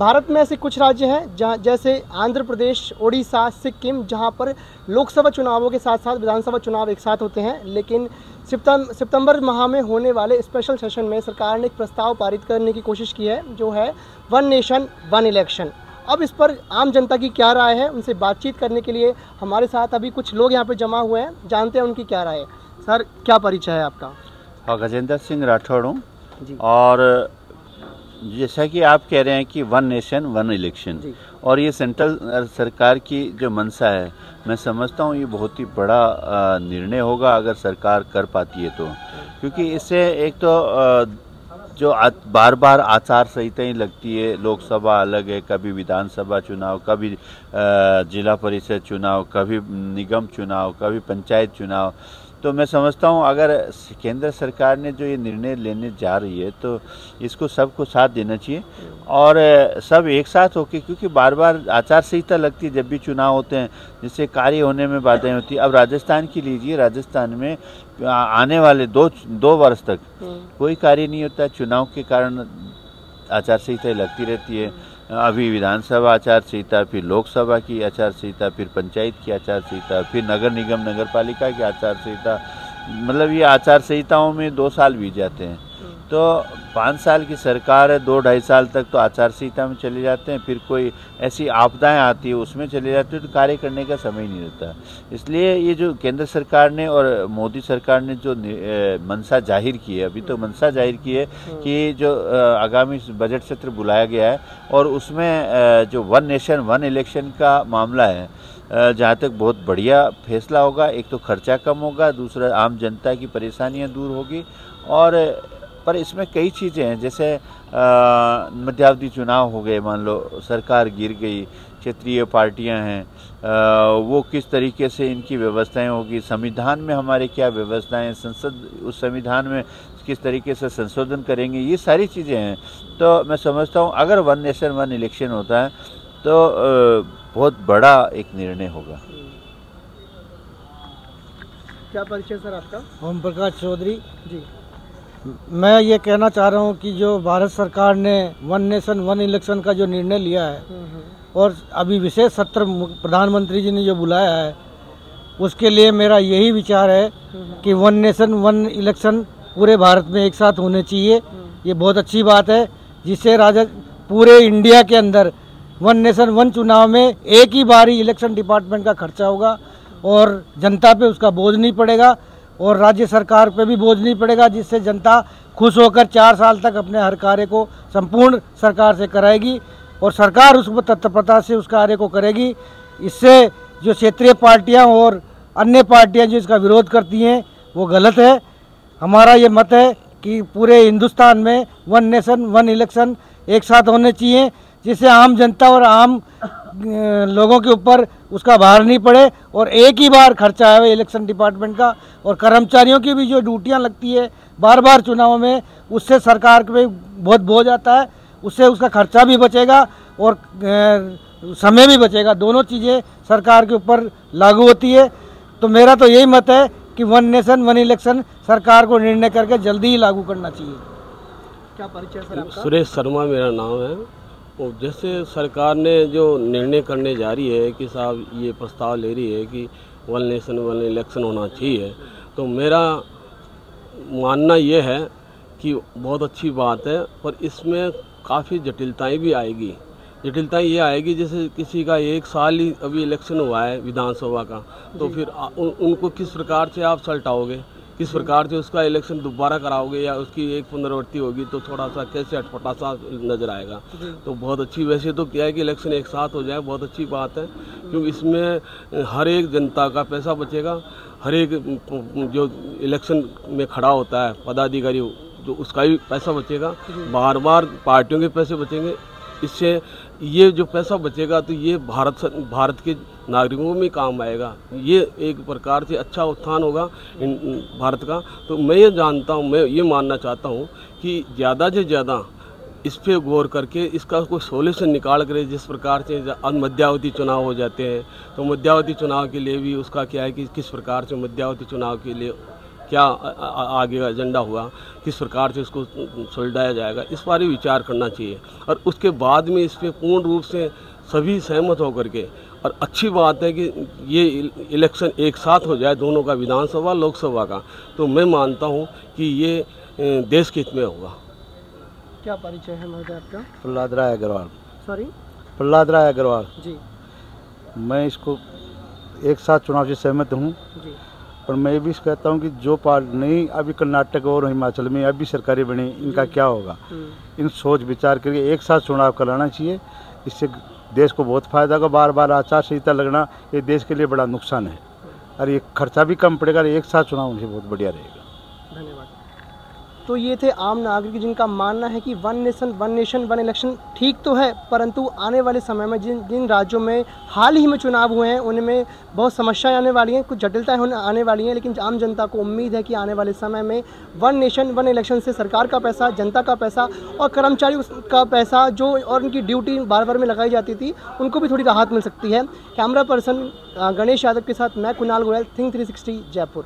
भारत में ऐसे कुछ राज्य हैं जहाँ, जैसे आंध्र प्रदेश, ओडिशा, सिक्किम, जहाँ पर लोकसभा चुनावों के साथ साथ विधानसभा चुनाव एक साथ होते हैं, लेकिन सितंबर माह में होने वाले स्पेशल सेशन में सरकार ने एक प्रस्ताव पारित करने की कोशिश की है, जो है वन नेशन वन इलेक्शन। अब इस पर आम जनता की क्या राय है, उनसे बातचीत करने के लिए हमारे साथ अभी कुछ लोग यहाँ पर जमा हुए हैं, जानते हैं उनकी क्या राय है। सर, क्या परिचय है आपका? गजेंद्र सिंह राठौड़ हूँ। और जैसा कि आप कह रहे हैं कि वन नेशन वन इलेक्शन, और ये सेंट्रल सरकार की जो मंशा है, मैं समझता हूँ ये बहुत ही बड़ा निर्णय होगा अगर सरकार कर पाती है तो। क्योंकि इससे एक तो जो बार बार आचार संहिताएं लगती है, लोकसभा अलग है, कभी विधानसभा चुनाव, कभी जिला परिषद चुनाव, कभी निगम चुनाव, कभी पंचायत चुनाव, तो मैं समझता हूँ अगर केंद्र सरकार ने जो ये निर्णय लेने जा रही है तो इसको सबको साथ देना चाहिए और सब एक साथ होके, क्योंकि बार बार आचार संहिता लगती है जब भी चुनाव होते हैं, जिससे कार्य होने में बाधाएं होती है। अब राजस्थान की लीजिए, राजस्थान में आने वाले दो वर्ष तक कोई कार्य नहीं होता, चुनाव के कारण आचार संहिता लगती रहती है। अभी विधानसभा आचार संहिता, फिर लोकसभा की आचार संहिता, फिर पंचायत की आचार संहिता, फिर नगर निगम नगर पालिका की आचार संहिता, मतलब ये आचार संहिताओं में 2 साल बीत जाते हैं। तो 5 साल की सरकार है, 2-2.5 साल तक तो आचार संहिता में चले जाते हैं, फिर कोई ऐसी आपदाएं आती है उसमें चले जाते हैं, तो कार्य करने का समय नहीं रहता। इसलिए ये जो केंद्र सरकार ने और मोदी सरकार ने जो मंशा जाहिर की है, अभी तो मंशा जाहिर की है कि जो आगामी बजट सत्र बुलाया गया है और उसमें जो वन नेशन वन इलेक्शन का मामला है, जहाँ तक बहुत बढ़िया फैसला होगा। एक तो खर्चा कम होगा, दूसरा आम जनता की परेशानियाँ दूर होगी। और पर इसमें कई चीज़ें हैं, जैसे मध्यावधि चुनाव हो गए, मान लो सरकार गिर गई, क्षेत्रीय पार्टियां हैं, वो किस तरीके से इनकी व्यवस्थाएं होगी, संविधान में हमारे क्या व्यवस्थाएं, संसद उस संविधान में किस तरीके से संशोधन करेंगे, ये सारी चीज़ें हैं। तो मैं समझता हूँ अगर वन नेशन वन इलेक्शन होता है तो बहुत बड़ा एक निर्णय होगा। क्या परिचय सर आपका? ओम प्रकाश चौधरी जी। मैं ये कहना चाह रहा हूँ कि जो भारत सरकार ने वन नेशन वन इलेक्शन का जो निर्णय लिया है और अभी विशेष सत्र प्रधानमंत्री जी ने जो बुलाया है, उसके लिए मेरा यही विचार है कि वन नेशन वन इलेक्शन पूरे भारत में एक साथ होने चाहिए। ये बहुत अच्छी बात है, जिससे पूरे इंडिया के अंदर वन नेशन वन चुनाव में एक ही बारी इलेक्शन डिपार्टमेंट का खर्चा होगा और जनता पे उसका बोझ नहीं पड़ेगा और राज्य सरकार पे भी बोझ नहीं पड़ेगा, जिससे जनता खुश होकर 4 साल तक अपने हर कार्य को संपूर्ण सरकार से कराएगी और सरकार उस तत्परता से उस कार्य को करेगी। इससे जो क्षेत्रीय पार्टियां और अन्य पार्टियां जो इसका विरोध करती हैं वो गलत है। हमारा ये मत है कि पूरे हिंदुस्तान में वन नेशन वन इलेक्शन एक साथ होने चाहिए, जिससे आम जनता और आम लोगों के ऊपर उसका भार नहीं पड़े और एक ही बार खर्चा है इलेक्शन डिपार्टमेंट का। और कर्मचारियों की भी जो ड्यूटियां लगती है बार बार चुनाव में, उससे सरकार पे बहुत बोझ आता है, उससे उसका खर्चा भी बचेगा और समय भी बचेगा। दोनों चीज़ें सरकार के ऊपर लागू होती है। तो मेरा तो यही मत है कि वन नेशन वन इलेक्शन सरकार को निर्णय करके जल्दी ही लागू करना चाहिए। क्या परिचय सर आपका? सुरेश शर्मा मेरा नाम है। और जैसे सरकार ने जो निर्णय करने जा रही है कि साहब ये प्रस्ताव ले रही है कि वन नेशन वन इलेक्शन होना चाहिए, तो मेरा मानना ये है कि बहुत अच्छी बात है, पर इसमें काफ़ी जटिलताएं भी आएगी। जटिलताएं ये आएगी जैसे किसी का 1 साल ही अभी इलेक्शन हुआ है विधानसभा का, तो फिर उनको किस प्रकार से आप सलटाओगे, किस प्रकार से उसका इलेक्शन दोबारा कराओगे या उसकी एक पुनरावृत्ति होगी, तो थोड़ा सा कैसे अटपटा सा नज़र आएगा। तो बहुत अच्छी, वैसे तो क्या है कि इलेक्शन एक साथ हो जाए, बहुत अच्छी बात है, क्योंकि इसमें हर एक जनता का पैसा बचेगा, हर एक जो इलेक्शन में खड़ा होता है पदाधिकारी, जो उसका भी पैसा बचेगा, बार बार पार्टियों के पैसे बचेंगे। इससे ये जो पैसा बचेगा तो ये भारत के नागरिकों में काम आएगा। ये एक प्रकार से अच्छा उत्थान होगा भारत का। तो मैं ये जानता हूँ, मैं ये मानना चाहता हूँ कि ज़्यादा से ज़्यादा इस पर गौर करके इसका कोई सोल्यूशन निकाल कर, जिस प्रकार से मध्यावधि चुनाव हो जाते हैं, तो मध्यावधि चुनाव के लिए भी उसका क्या है कि किस प्रकार से मध्यावधि चुनाव के लिए क्या आगे का एजेंडा हुआ, किस प्रकार से इसको सुलझाया जाएगा, इस बारे में विचार करना चाहिए। और उसके बाद में इस पर पूर्ण रूप से सभी सहमत होकर के, और अच्छी बात है कि ये इलेक्शन एक साथ हो जाए दोनों का, विधानसभा लोकसभा का, तो मैं मानता हूँ कि ये देश के हित में होगा। क्या परिचय है महोदय आपका? प्रहलाद राय अग्रवाल। सॉरी, प्रहलाद राय अग्रवाल जी। मैं इसको एक साथ चुनाव से सहमत हूँ, जी। पर मैं ये भी कहता हूँ कि जो पार्टी नहीं अभी कर्नाटक और हिमाचल में अभी सरकारें बनी, इनका क्या होगा, इन सोच विचार करके एक साथ चुनाव कराना चाहिए। इससे देश को बहुत फायदा होगा। बार बार आचार संहिता लगना ये देश के लिए बड़ा नुकसान है, और ये खर्चा भी कम पड़ेगा। एक साथ चुनाव उनसे बहुत बढ़िया रहेगा। धन्यवाद। तो ये थे आम नागरिक जिनका मानना है कि वन नेशन वन इलेक्शन ठीक तो है, परंतु आने वाले समय में जिन राज्यों में हाल ही में चुनाव हुए हैं उनमें बहुत समस्याएं आने वाली हैं, कुछ जटिलताएं आने वाली हैं, लेकिन आम जनता को उम्मीद है कि आने वाले समय में वन नेशन वन इलेक्शन से सरकार का पैसा, जनता का पैसा और कर्मचारी का पैसा जो और उनकी ड्यूटी बार बार में लगाई जाती थी, उनको भी थोड़ी राहत मिल सकती है। कैमरा पर्सन गणेश यादव के साथ मैं कुणाल गोयल, थिंक 360 जयपुर।